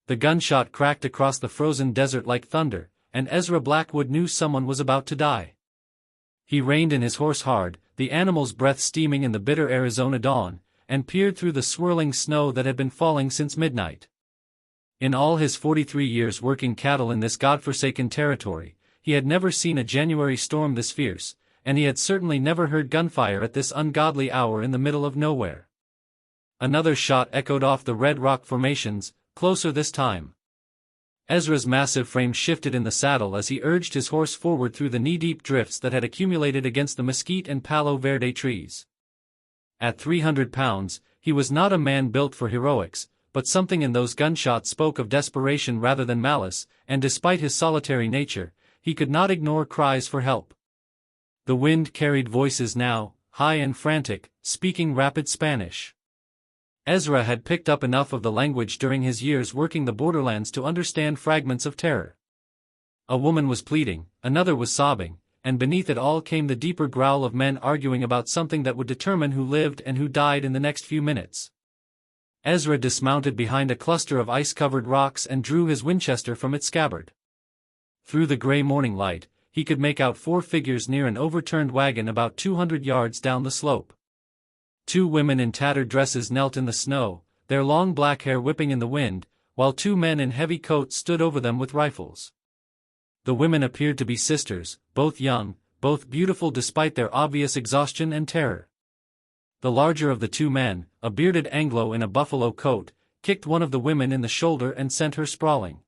The gunshot cracked across the frozen desert like thunder, and Ezra Blackwood knew someone was about to die. He reined in his horse hard, the animal's breath steaming in the bitter Arizona dawn, and peered through the swirling snow that had been falling since midnight. In all his 43 years working cattle in this godforsaken territory, he had never seen a January storm this fierce, and he had certainly never heard gunfire at this ungodly hour in the middle of nowhere. Another shot echoed off the red rock formations, closer this time. Ezra's massive frame shifted in the saddle as he urged his horse forward through the knee-deep drifts that had accumulated against the mesquite and Palo Verde trees. At 300 pounds, he was not a man built for heroics, but something in those gunshots spoke of desperation rather than malice, and despite his solitary nature, he could not ignore cries for help. The wind carried voices now, high and frantic, speaking rapid Spanish. Ezra had picked up enough of the language during his years working the borderlands to understand fragments of terror. A woman was pleading, another was sobbing, and beneath it all came the deeper growl of men arguing about something that would determine who lived and who died in the next few minutes. Ezra dismounted behind a cluster of ice-covered rocks and drew his Winchester from its scabbard. Through the gray morning light, he could make out 4 figures near an overturned wagon about 200 yards down the slope. 2 women in tattered dresses knelt in the snow, their long black hair whipping in the wind, while 2 men in heavy coats stood over them with rifles. The women appeared to be sisters, both young, both beautiful despite their obvious exhaustion and terror. The larger of the 2 men, a bearded Anglo in a buffalo coat, kicked one of the women in the shoulder and sent her sprawling.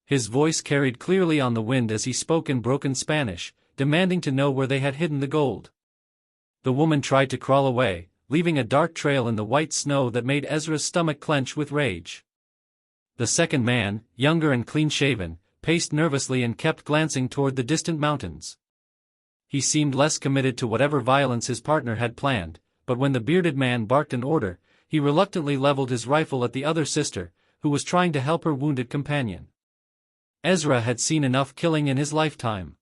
His voice carried clearly on the wind as he spoke in broken Spanish, demanding to know where they had hidden the gold. The woman tried to crawl away, leaving a dark trail in the white snow that made Ezra's stomach clench with rage. The second man, younger and clean-shaven, paced nervously and kept glancing toward the distant mountains. He seemed less committed to whatever violence his partner had planned, but when the bearded man barked an order, he reluctantly leveled his rifle at the other sister, who was trying to help her wounded companion. Ezra had seen enough killing in his lifetime.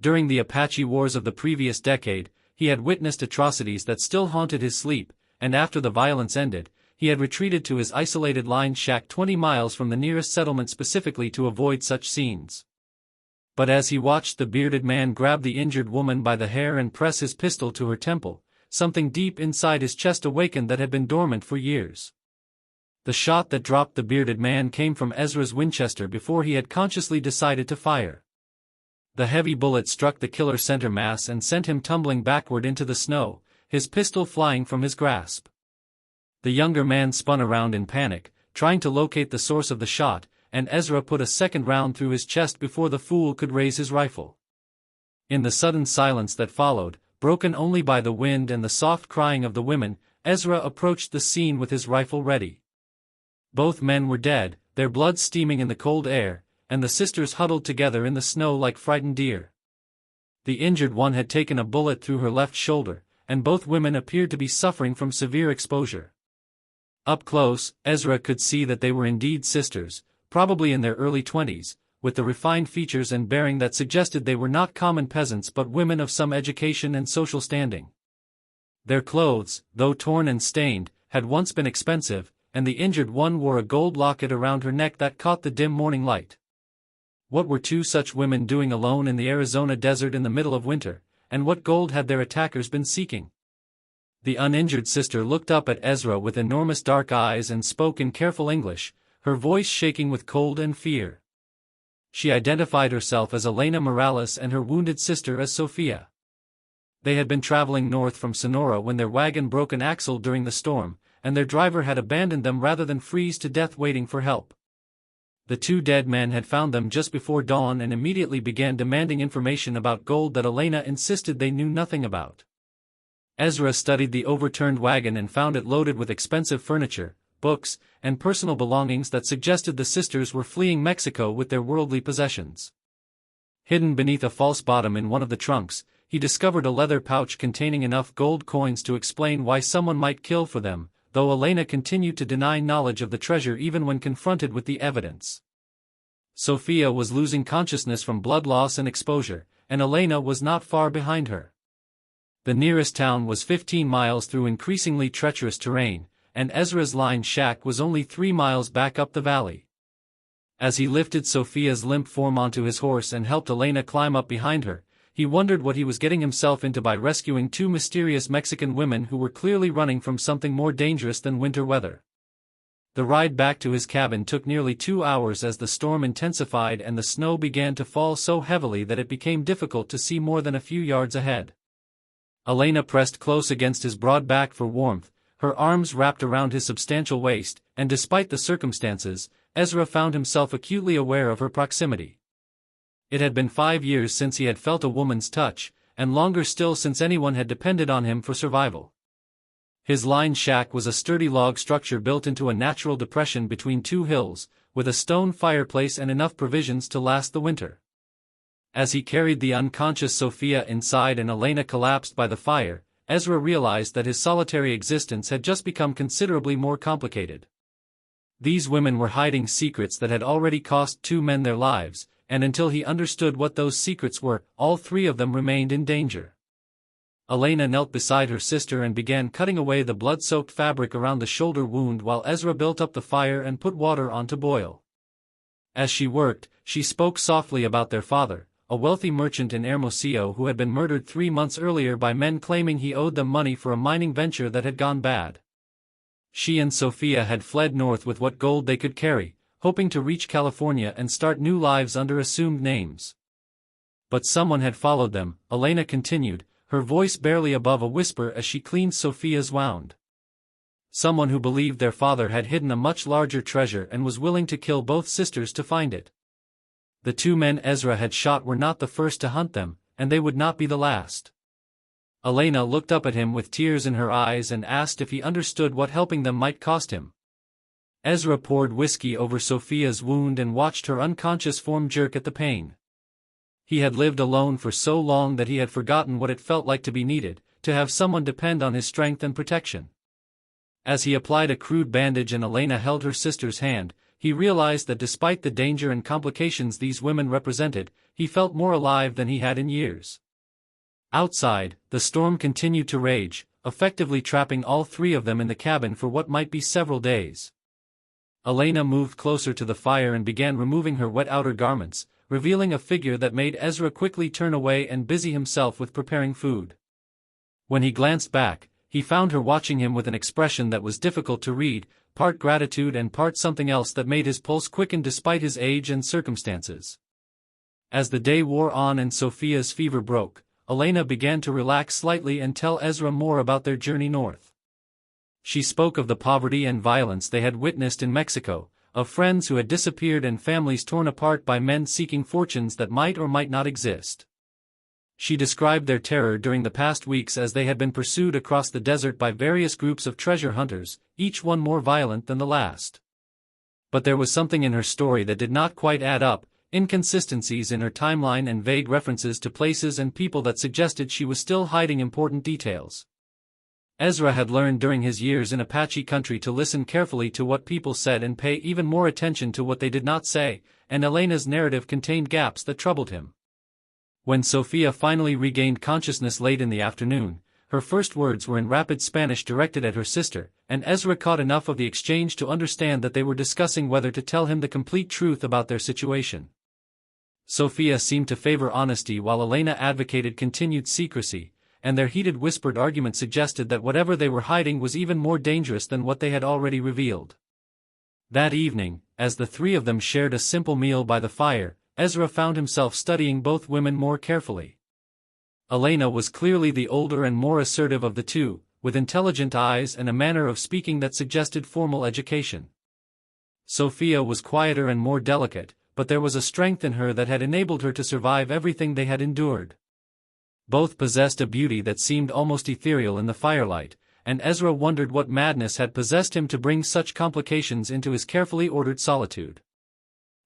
During the Apache wars of the previous decade, he had witnessed atrocities that still haunted his sleep, and after the violence ended, he had retreated to his isolated line shack 20 miles from the nearest settlement specifically to avoid such scenes. But as he watched the bearded man grab the injured woman by the hair and press his pistol to her temple, something deep inside his chest awakened that had been dormant for years. The shot that dropped the bearded man came from Ezra's Winchester before he had consciously decided to fire. The heavy bullet struck the killer's center mass and sent him tumbling backward into the snow, his pistol flying from his grasp. The younger man spun around in panic, trying to locate the source of the shot, and Ezra put a second round through his chest before the fool could raise his rifle. In the sudden silence that followed, broken only by the wind and the soft crying of the women, Ezra approached the scene with his rifle ready. Both men were dead, their blood steaming in the cold air, and the sisters huddled together in the snow like frightened deer. The injured one had taken a bullet through her left shoulder, and both women appeared to be suffering from severe exposure. Up close, Ezra could see that they were indeed sisters, probably in their early 20s, with the refined features and bearing that suggested they were not common peasants but women of some education and social standing. Their clothes, though torn and stained, had once been expensive, and the injured one wore a gold locket around her neck that caught the dim morning light. What were 2 such women doing alone in the Arizona desert in the middle of winter, and what gold had their attackers been seeking? The uninjured sister looked up at Ezra with enormous dark eyes and spoke in careful English, her voice shaking with cold and fear. She identified herself as Elena Morales and her wounded sister as Sofia. They had been traveling north from Sonora when their wagon broke an axle during the storm, and their driver had abandoned them rather than freeze to death waiting for help. The 2 dead men had found them just before dawn and immediately began demanding information about gold that Elena insisted they knew nothing about. Ezra studied the overturned wagon and found it loaded with expensive furniture, books, and personal belongings that suggested the sisters were fleeing Mexico with their worldly possessions. Hidden beneath a false bottom in one of the trunks, he discovered a leather pouch containing enough gold coins to explain why someone might kill for them, though Elena continued to deny knowledge of the treasure even when confronted with the evidence. Sofia was losing consciousness from blood loss and exposure, and Elena was not far behind her. The nearest town was 15 miles through increasingly treacherous terrain, and Ezra's line shack was only 3 miles back up the valley. As he lifted Sophia's limp form onto his horse and helped Elena climb up behind her, he wondered what he was getting himself into by rescuing 2 mysterious Mexican women who were clearly running from something more dangerous than winter weather. The ride back to his cabin took nearly 2 hours as the storm intensified and the snow began to fall so heavily that it became difficult to see more than a few yards ahead. Elena pressed close against his broad back for warmth, her arms wrapped around his substantial waist, and despite the circumstances, Ezra found himself acutely aware of her proximity. It had been 5 years since he had felt a woman's touch, and longer still since anyone had depended on him for survival. His line shack was a sturdy log structure built into a natural depression between 2 hills, with a stone fireplace and enough provisions to last the winter. As he carried the unconscious Sophia inside and Elena collapsed by the fire, Ezra realized that his solitary existence had just become considerably more complicated. These women were hiding secrets that had already cost 2 men their lives, and until he understood what those secrets were, all 3 of them remained in danger. Elena knelt beside her sister and began cutting away the blood-soaked fabric around the shoulder wound while Ezra built up the fire and put water on to boil. As she worked, she spoke softly about their father, a wealthy merchant in Hermosillo who had been murdered 3 months earlier by men claiming he owed them money for a mining venture that had gone bad. She and Sophia had fled north with what gold they could carry, hoping to reach California and start new lives under assumed names. But someone had followed them, Elena continued, her voice barely above a whisper as she cleaned Sophia's wound. Someone who believed their father had hidden a much larger treasure and was willing to kill both sisters to find it. The 2 men Ezra had shot were not the first to hunt them, and they would not be the last. Elena looked up at him with tears in her eyes and asked if he understood what helping them might cost him. Ezra poured whiskey over Sophia's wound and watched her unconscious form jerk at the pain. He had lived alone for so long that he had forgotten what it felt like to be needed, to have someone depend on his strength and protection. As he applied a crude bandage and Elena held her sister's hand, he realized that despite the danger and complications these women represented, he felt more alive than he had in years. Outside, the storm continued to rage, effectively trapping all 3 of them in the cabin for what might be several days. Elena moved closer to the fire and began removing her wet outer garments, revealing a figure that made Ezra quickly turn away and busy himself with preparing food. When he glanced back, he found her watching him with an expression that was difficult to read, part gratitude and part something else that made his pulse quicken despite his age and circumstances. As the day wore on and Sophia's fever broke, Elena began to relax slightly and tell Ezra more about their journey north. She spoke of the poverty and violence they had witnessed in Mexico, of friends who had disappeared and families torn apart by men seeking fortunes that might or might not exist. She described their terror during the past weeks as they had been pursued across the desert by various groups of treasure hunters, each one more violent than the last. But there was something in her story that did not quite add up, inconsistencies in her timeline and vague references to places and people that suggested she was still hiding important details. Ezra had learned during his years in Apache country to listen carefully to what people said and pay even more attention to what they did not say, and Elena's narrative contained gaps that troubled him. When Sophia finally regained consciousness late in the afternoon, her first words were in rapid Spanish directed at her sister, and Ezra caught enough of the exchange to understand that they were discussing whether to tell him the complete truth about their situation. Sophia seemed to favor honesty while Elena advocated continued secrecy, and their heated whispered argument suggested that whatever they were hiding was even more dangerous than what they had already revealed. That evening, as the 3 of them shared a simple meal by the fire, Ezra found himself studying both women more carefully. Elena was clearly the older and more assertive of the 2, with intelligent eyes and a manner of speaking that suggested formal education. Sophia was quieter and more delicate, but there was a strength in her that had enabled her to survive everything they had endured. Both possessed a beauty that seemed almost ethereal in the firelight, and Ezra wondered what madness had possessed him to bring such complications into his carefully ordered solitude.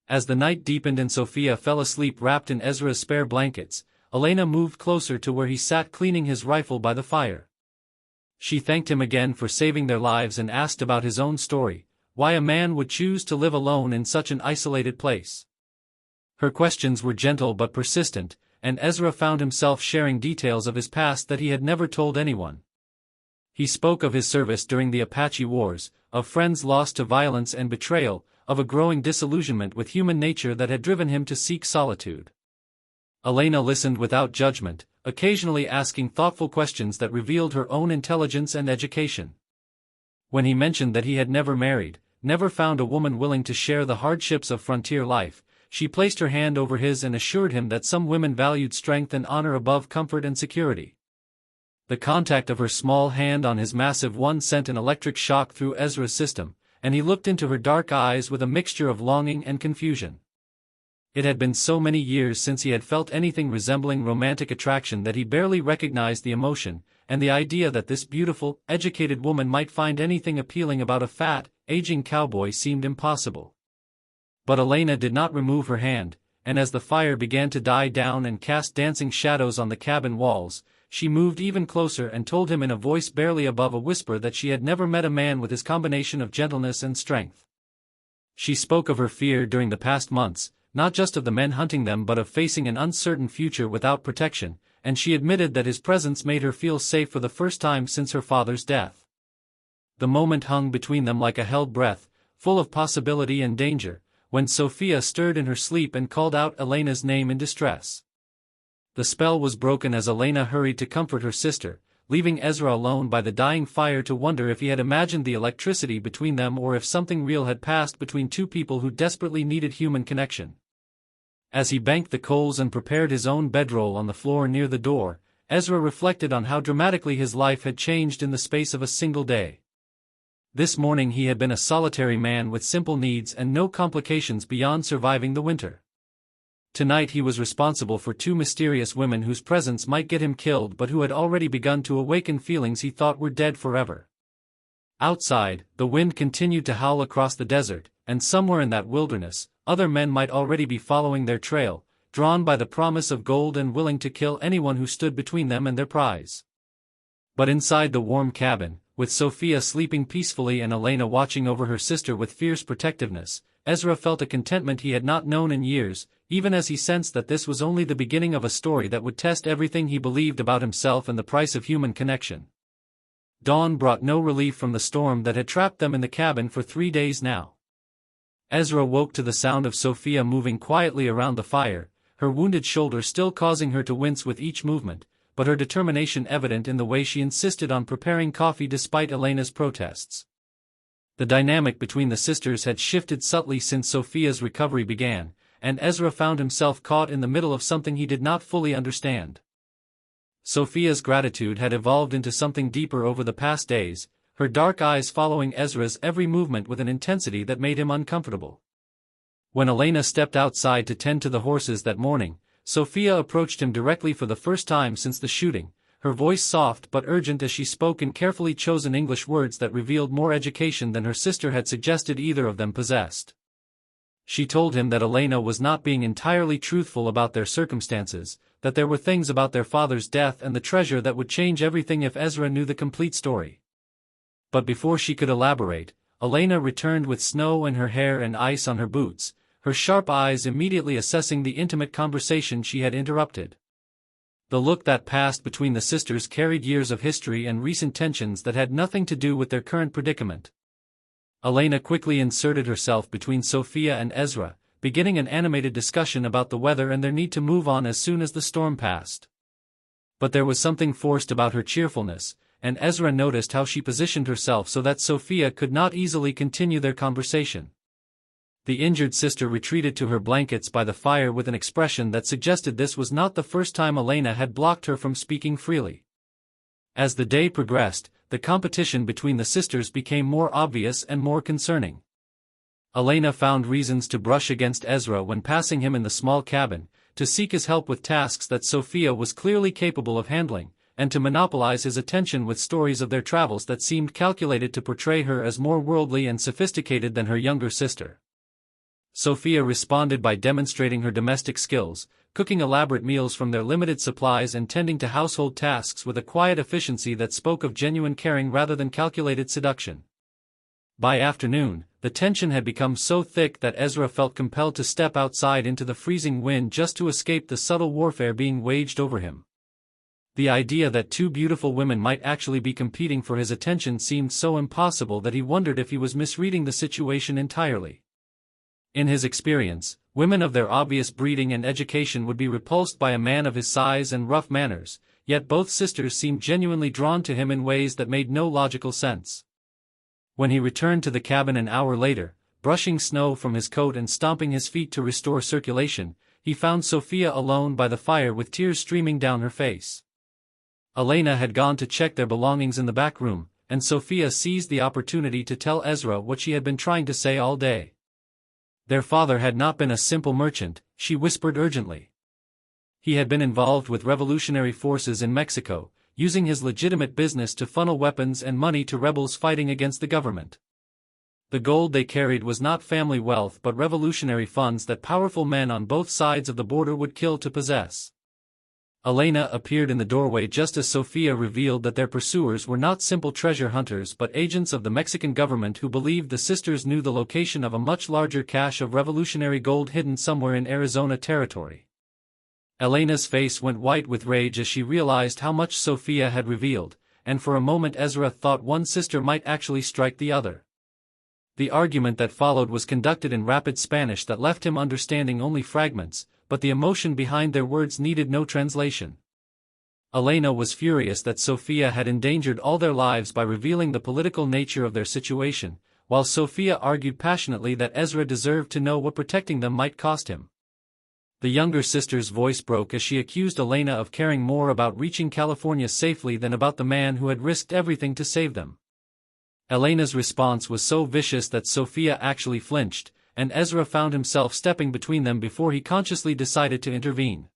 As the night deepened and Sophia fell asleep wrapped in Ezra's spare blankets, Elena moved closer to where he sat cleaning his rifle by the fire. She thanked him again for saving their lives and asked about his own story, why a man would choose to live alone in such an isolated place. Her questions were gentle but persistent, and Ezra found himself sharing details of his past that he had never told anyone. He spoke of his service during the Apache Wars, of friends lost to violence and betrayal, of a growing disillusionment with human nature that had driven him to seek solitude. Elena listened without judgment, occasionally asking thoughtful questions that revealed her own intelligence and education. When he mentioned that he had never married, never found a woman willing to share the hardships of frontier life, she placed her hand over his and assured him that some women valued strength and honor above comfort and security. The contact of her small hand on his massive one sent an electric shock through Ezra's system, and he looked into her dark eyes with a mixture of longing and confusion. It had been so many years since he had felt anything resembling romantic attraction that he barely recognized the emotion, and the idea that this beautiful, educated woman might find anything appealing about a fat, aging cowboy seemed impossible. But Elena did not remove her hand, and as the fire began to die down and cast dancing shadows on the cabin walls, she moved even closer and told him in a voice barely above a whisper that she had never met a man with his combination of gentleness and strength. She spoke of her fear during the past months, not just of the men hunting them but of facing an uncertain future without protection, and she admitted that his presence made her feel safe for the first time since her father's death. The moment hung between them like a held breath, full of possibility and danger, when Sophia stirred in her sleep and called out Elena's name in distress. The spell was broken as Elena hurried to comfort her sister, leaving Ezra alone by the dying fire to wonder if he had imagined the electricity between them or if something real had passed between two people who desperately needed human connection. As he banked the coals and prepared his own bedroll on the floor near the door, Ezra reflected on how dramatically his life had changed in the space of a single day. This morning he had been a solitary man with simple needs and no complications beyond surviving the winter. Tonight he was responsible for two mysterious women whose presence might get him killed but who had already begun to awaken feelings he thought were dead forever. Outside, the wind continued to howl across the desert, and somewhere in that wilderness, other men might already be following their trail, drawn by the promise of gold and willing to kill anyone who stood between them and their prize. But inside the warm cabin, with Sophia sleeping peacefully and Elena watching over her sister with fierce protectiveness, Ezra felt a contentment he had not known in years, even as he sensed that this was only the beginning of a story that would test everything he believed about himself and the price of human connection. Dawn brought no relief from the storm that had trapped them in the cabin for 3 days now. Ezra woke to the sound of Sophia moving quietly around the fire, her wounded shoulder still causing her to wince with each movement, but her determination evident in the way she insisted on preparing coffee despite Elena's protests. The dynamic between the sisters had shifted subtly since Sophia's recovery began, and Ezra found himself caught in the middle of something he did not fully understand. Sophia's gratitude had evolved into something deeper over the past days, her dark eyes following Ezra's every movement with an intensity that made him uncomfortable. When Elena stepped outside to tend to the horses that morning, Sophia approached him directly for the first time since the shooting, her voice soft but urgent as she spoke in carefully chosen English words that revealed more education than her sister had suggested either of them possessed. She told him that Elena was not being entirely truthful about their circumstances, that there were things about their father's death and the treasure that would change everything if Ezra knew the complete story. But before she could elaborate, Elena returned with snow in her hair and ice on her boots, her sharp eyes immediately assessing the intimate conversation she had interrupted. The look that passed between the sisters carried years of history and recent tensions that had nothing to do with their current predicament. Elena quickly inserted herself between Sophia and Ezra, beginning an animated discussion about the weather and their need to move on as soon as the storm passed. But there was something forced about her cheerfulness, and Ezra noticed how she positioned herself so that Sophia could not easily continue their conversation. The injured sister retreated to her blankets by the fire with an expression that suggested this was not the first time Elena had blocked her from speaking freely. As the day progressed, the competition between the sisters became more obvious and more concerning. Elena found reasons to brush against Ezra when passing him in the small cabin, to seek his help with tasks that Sophia was clearly capable of handling, and to monopolize his attention with stories of their travels that seemed calculated to portray her as more worldly and sophisticated than her younger sister. Sophia responded by demonstrating her domestic skills, cooking elaborate meals from their limited supplies and tending to household tasks with a quiet efficiency that spoke of genuine caring rather than calculated seduction. By afternoon, the tension had become so thick that Ezra felt compelled to step outside into the freezing wind just to escape the subtle warfare being waged over him. The idea that two beautiful women might actually be competing for his attention seemed so impossible that he wondered if he was misreading the situation entirely. In his experience, women of their obvious breeding and education would be repulsed by a man of his size and rough manners, yet both sisters seemed genuinely drawn to him in ways that made no logical sense. When he returned to the cabin an hour later, brushing snow from his coat and stomping his feet to restore circulation, he found Sophia alone by the fire with tears streaming down her face. Elena had gone to check their belongings in the back room, and Sophia seized the opportunity to tell Ezra what she had been trying to say all day. Their father had not been a simple merchant, she whispered urgently. He had been involved with revolutionary forces in Mexico, using his legitimate business to funnel weapons and money to rebels fighting against the government. The gold they carried was not family wealth but revolutionary funds that powerful men on both sides of the border would kill to possess. Elena appeared in the doorway just as Sophia revealed that their pursuers were not simple treasure hunters but agents of the Mexican government who believed the sisters knew the location of a much larger cache of revolutionary gold hidden somewhere in Arizona territory. Elena's face went white with rage as she realized how much Sophia had revealed, and for a moment Ezra thought one sister might actually strike the other. The argument that followed was conducted in rapid Spanish that left him understanding only fragments, but the emotion behind their words needed no translation. Elena was furious that Sophia had endangered all their lives by revealing the political nature of their situation, while Sophia argued passionately that Ezra deserved to know what protecting them might cost him. The younger sister's voice broke as she accused Elena of caring more about reaching California safely than about the man who had risked everything to save them. Elena's response was so vicious that Sophia actually flinched, and Ezra found himself stepping between them before he consciously decided to intervene.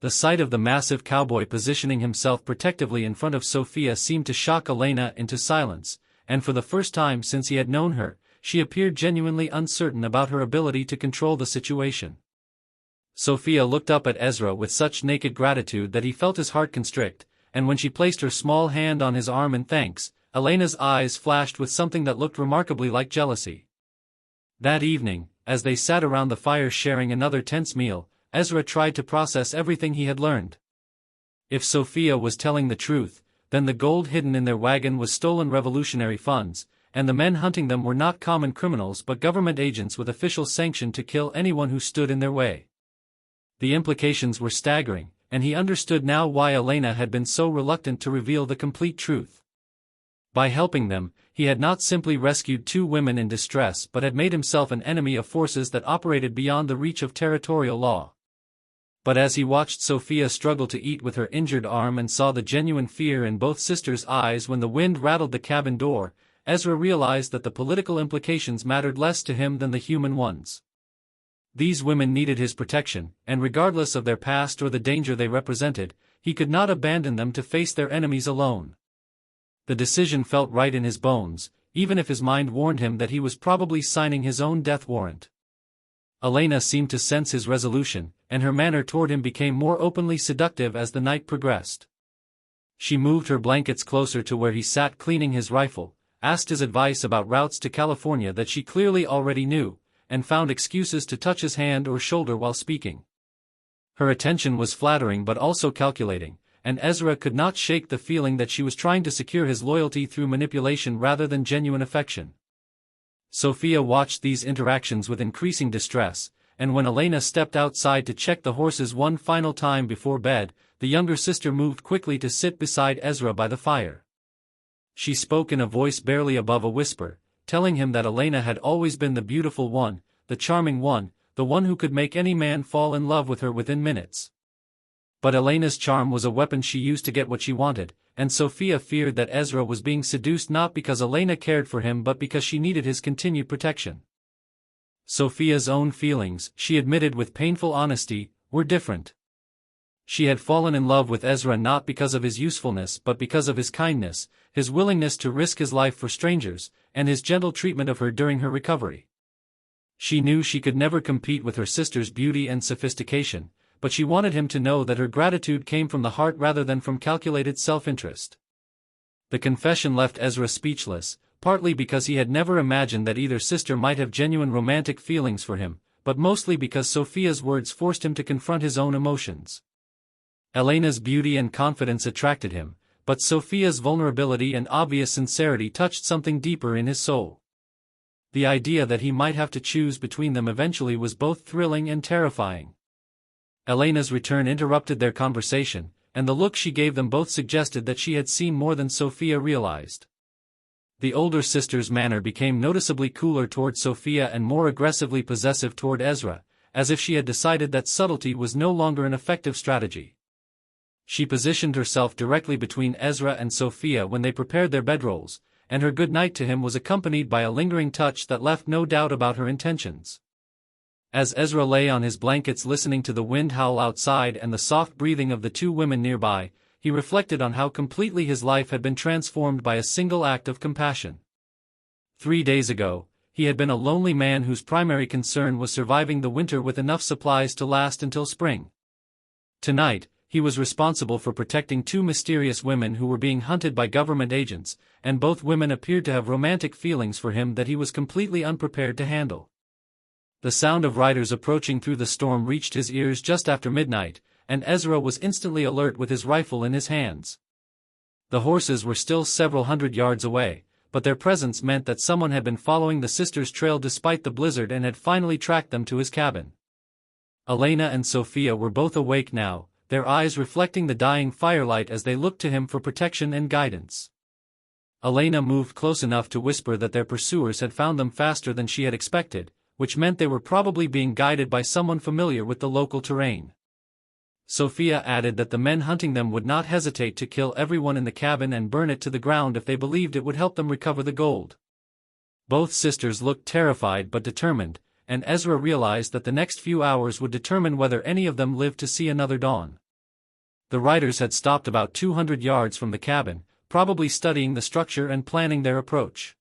The sight of the massive cowboy positioning himself protectively in front of Sophia seemed to shock Elena into silence, and for the first time since he had known her, she appeared genuinely uncertain about her ability to control the situation. Sophia looked up at Ezra with such naked gratitude that he felt his heart constrict, and when she placed her small hand on his arm in thanks, Elena's eyes flashed with something that looked remarkably like jealousy. That evening, as they sat around the fire sharing another tense meal, Ezra tried to process everything he had learned. If Sophia was telling the truth, then the gold hidden in their wagon was stolen revolutionary funds, and the men hunting them were not common criminals but government agents with official sanction to kill anyone who stood in their way. The implications were staggering, and he understood now why Elena had been so reluctant to reveal the complete truth. By helping them, he had not simply rescued two women in distress but had made himself an enemy of forces that operated beyond the reach of territorial law. But as he watched Sophia struggle to eat with her injured arm and saw the genuine fear in both sisters' eyes when the wind rattled the cabin door, Ezra realized that the political implications mattered less to him than the human ones. These women needed his protection, and regardless of their past or the danger they represented, he could not abandon them to face their enemies alone. The decision felt right in his bones, even if his mind warned him that he was probably signing his own death warrant. Elena seemed to sense his resolution, and her manner toward him became more openly seductive as the night progressed. She moved her blankets closer to where he sat cleaning his rifle, asked his advice about routes to California that she clearly already knew, and found excuses to touch his hand or shoulder while speaking. Her attention was flattering but also calculating, and Ezra could not shake the feeling that she was trying to secure his loyalty through manipulation rather than genuine affection. Sophia watched these interactions with increasing distress, and when Elena stepped outside to check the horses one final time before bed, the younger sister moved quickly to sit beside Ezra by the fire. She spoke in a voice barely above a whisper, telling him that Elena had always been the beautiful one, the charming one, the one who could make any man fall in love with her within minutes. But Elena's charm was a weapon she used to get what she wanted, and Sophia feared that Ezra was being seduced not because Elena cared for him but because she needed his continued protection. Sophia's own feelings, she admitted with painful honesty, were different. She had fallen in love with Ezra not because of his usefulness but because of his kindness, his willingness to risk his life for strangers, and his gentle treatment of her during her recovery. She knew she could never compete with her sister's beauty and sophistication, but she wanted him to know that her gratitude came from the heart rather than from calculated self-interest. The confession left Ezra speechless, partly because he had never imagined that either sister might have genuine romantic feelings for him, but mostly because Sophia's words forced him to confront his own emotions. Elena's beauty and confidence attracted him, but Sophia's vulnerability and obvious sincerity touched something deeper in his soul. The idea that he might have to choose between them eventually was both thrilling and terrifying. Elena's return interrupted their conversation, and the look she gave them both suggested that she had seen more than Sophia realized. The older sister's manner became noticeably cooler toward Sophia and more aggressively possessive toward Ezra, as if she had decided that subtlety was no longer an effective strategy. She positioned herself directly between Ezra and Sophia when they prepared their bedrolls, and her good night to him was accompanied by a lingering touch that left no doubt about her intentions. As Ezra lay on his blankets listening to the wind howl outside and the soft breathing of the two women nearby, he reflected on how completely his life had been transformed by a single act of compassion. 3 days ago, he had been a lonely man whose primary concern was surviving the winter with enough supplies to last until spring. Tonight, he was responsible for protecting 2 mysterious women who were being hunted by government agents, and both women appeared to have romantic feelings for him that he was completely unprepared to handle. The sound of riders approaching through the storm reached his ears just after midnight, and Ezra was instantly alert with his rifle in his hands. The horses were still several hundred yards away, but their presence meant that someone had been following the sisters' trail despite the blizzard and had finally tracked them to his cabin. Elena and Sophia were both awake now, their eyes reflecting the dying firelight as they looked to him for protection and guidance. Elena moved close enough to whisper that their pursuers had found them faster than she had expected, which meant they were probably being guided by someone familiar with the local terrain. Sophia added that the men hunting them would not hesitate to kill everyone in the cabin and burn it to the ground if they believed it would help them recover the gold. Both sisters looked terrified but determined, and Ezra realized that the next few hours would determine whether any of them lived to see another dawn. The riders had stopped about 200 yards from the cabin, probably studying the structure and planning their approach.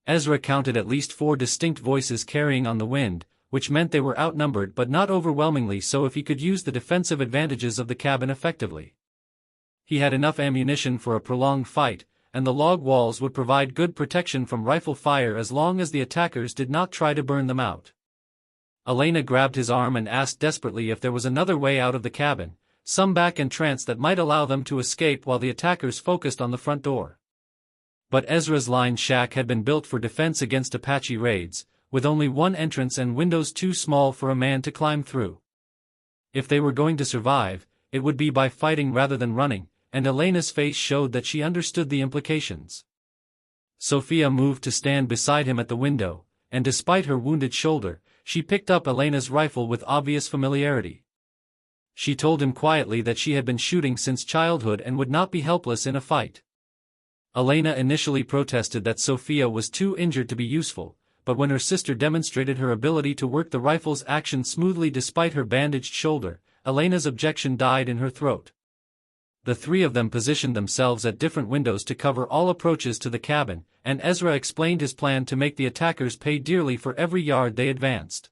Ezra counted at least 4 distinct voices carrying on the wind, which meant they were outnumbered but not overwhelmingly so if he could use the defensive advantages of the cabin effectively. He had enough ammunition for a prolonged fight, and the log walls would provide good protection from rifle fire as long as the attackers did not try to burn them out. Elena grabbed his arm and asked desperately if there was another way out of the cabin, some back entrance that might allow them to escape while the attackers focused on the front door. But Ezra's lined shack had been built for defense against Apache raids, with only one entrance and windows too small for a man to climb through. If they were going to survive, it would be by fighting rather than running, and Elena's face showed that she understood the implications. Sophia moved to stand beside him at the window, and despite her wounded shoulder, she picked up Elena's rifle with obvious familiarity. She told him quietly that she had been shooting since childhood and would not be helpless in a fight. Elena initially protested that Sophia was too injured to be useful, but when her sister demonstrated her ability to work the rifle's action smoothly despite her bandaged shoulder, Elena's objection died in her throat. The 3 of them positioned themselves at different windows to cover all approaches to the cabin, and Ezra explained his plan to make the attackers pay dearly for every yard they advanced.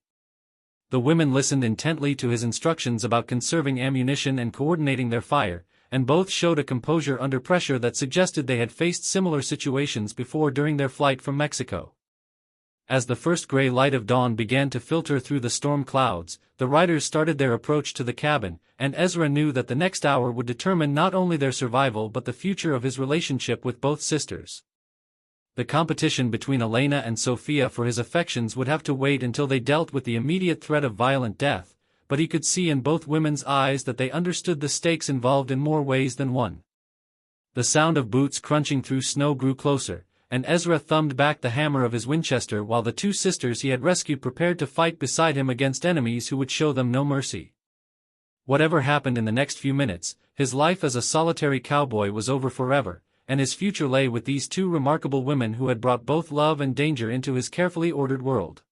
The women listened intently to his instructions about conserving ammunition and coordinating their fire, and both showed a composure under pressure that suggested they had faced similar situations before during their flight from Mexico. As the first gray light of dawn began to filter through the storm clouds, the riders started their approach to the cabin, and Ezra knew that the next hour would determine not only their survival but the future of his relationship with both sisters. The competition between Elena and Sophia for his affections would have to wait until they dealt with the immediate threat of violent death, but he could see in both women's eyes that they understood the stakes involved in more ways than one. The sound of boots crunching through snow grew closer, and Ezra thumbed back the hammer of his Winchester while the 2 sisters he had rescued prepared to fight beside him against enemies who would show them no mercy. Whatever happened in the next few minutes, his life as a solitary cowboy was over forever, and his future lay with these 2 remarkable women who had brought both love and danger into his carefully ordered world.